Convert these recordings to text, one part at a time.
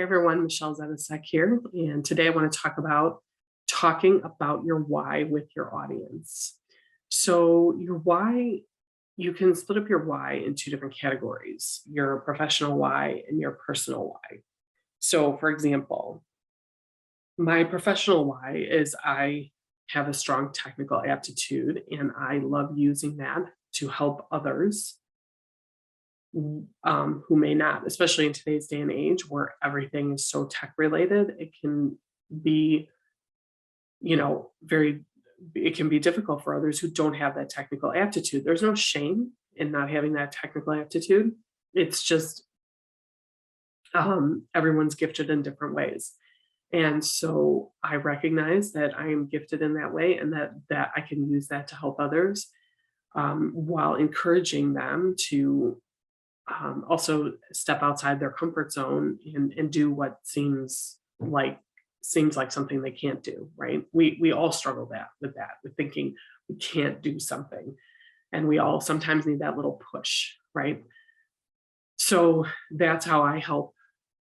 Hi everyone, Michelle Zetasek here, and today I want to talk about talking about your why with your audience. So your why, you can split up your why in two different categories, your professional why and your personal why. So for example, my professional why is I have a strong technical aptitude and I love using that to help others who may not, especially in today's day and age where everything is so tech related. It can be, very, it can be difficult for others who don't have that technical aptitude. There's no shame in not having that technical aptitude. It's just everyone's gifted in different ways. And so I recognize that I am gifted in that way and that I can use that to help others while encouraging them to also step outside their comfort zone and do what seems like something they can't do, right? We all struggle with thinking we can't do something, and we all sometimes need that little push, right? So that's how I help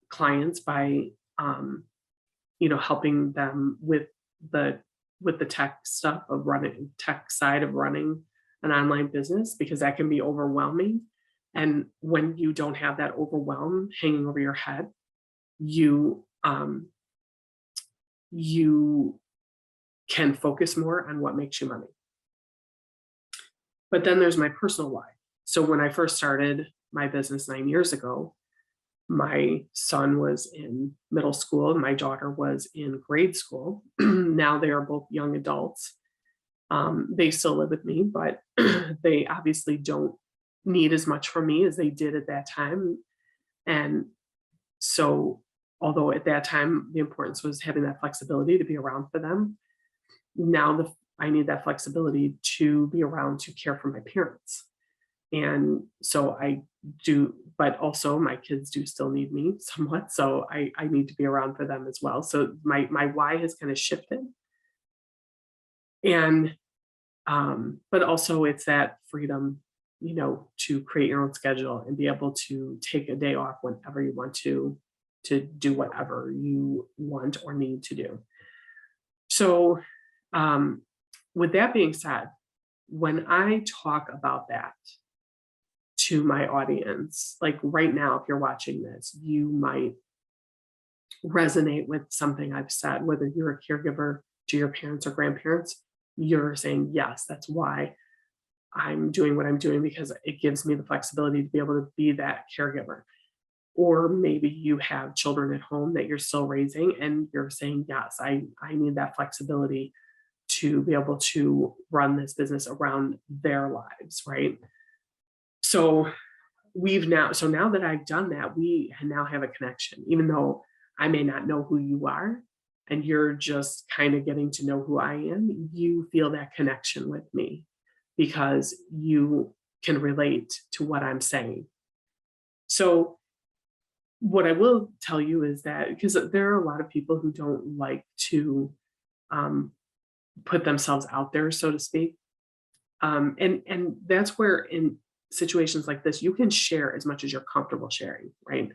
clients by helping them the with the tech stuff of running tech side of running an online business, because that can be overwhelming. And when you don't have that overwhelm hanging over your head, you can focus more on what makes you money. But then there's my personal why. So when I first started my business 9 years ago, my son was in middle school and my daughter was in grade school. Now they are both young adults. They still live with me, but they obviously don't need as much from me as they did at that time. And so, although at that time the importance was having that flexibility to be around for them, now I need that flexibility to be around to care for my parents. And so I do, but also my kids do still need me somewhat. So I need to be around for them as well. So my why has kind of shifted. And but also it's that freedom, to create your own schedule and be able to take a day off whenever you want to do whatever you want or need to do. So with that being said, when I talk about that to my audience, like right now, if you're watching this, you might resonate with something I've said, whether you're a caregiver to your parents or grandparents. You're saying, yes, that's why I'm doing what I'm doing, because it gives me the flexibility to be able to be that caregiver. Or maybe you have children at home that you're still raising and you're saying, yes, I need that flexibility to be able to run this business around their lives, right? So now that I've done that, we now have a connection, even though I may not know who you are and you're just kind of getting to know who I am. You feel that connection with me because you can relate to what I'm saying. So what I will tell you is that, because there are a lot of people who don't like to put themselves out there, so to speak. And that's where in situations like this, you can share as much as you're comfortable sharing, right?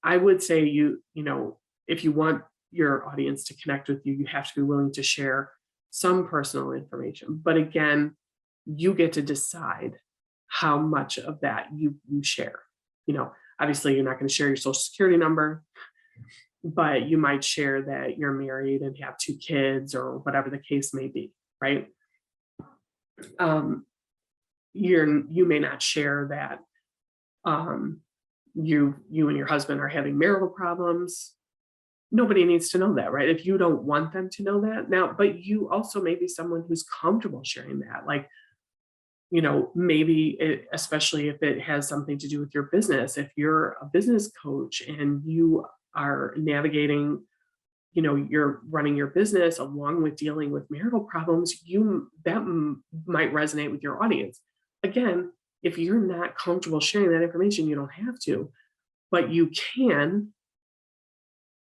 I would say if you want your audience to connect with you, you have to be willing to share some personal information. But again, you get to decide how much of that you share. Obviously you're not going to share your social security number, but you might share that you're married and have 2 kids or whatever the case may be, right? You may not share that you and your husband are having marital problems. Nobody needs to know that, right? If you don't want them to know that now, but you also may be someone who's comfortable sharing that. Like, especially if it has something to do with your business, if you're a business coach and you are navigating, you're running your business along with dealing with marital problems, might resonate with your audience. Again, if you're not comfortable sharing that information, you don't have to, but you can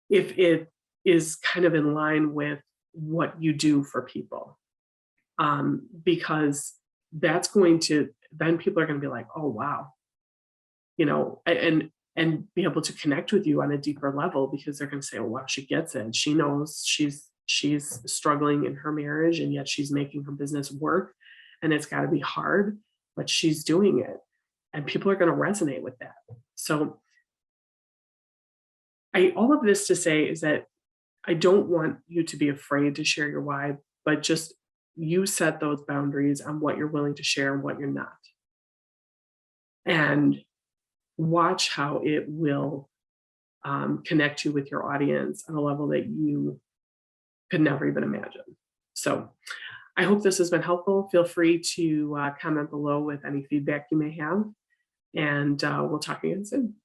if it is kind of in line with what you do for people. Because that's then people are going to be like, oh, wow. And and be able to connect with you on a deeper level because they're going to say, oh wow, she gets it. She knows she's struggling in her marriage and yet she's making her business work, and it's got to be hard, but she's doing it. And people are going to resonate with that. So I all of this to say is that I don't want you to be afraid to share your why, but just you set those boundaries on what you're willing to share and what you're not. And watch how it will connect you with your audience on a level that you could never even imagine. So I hope this has been helpful. Feel free to comment below with any feedback you may have, and we'll talk again soon.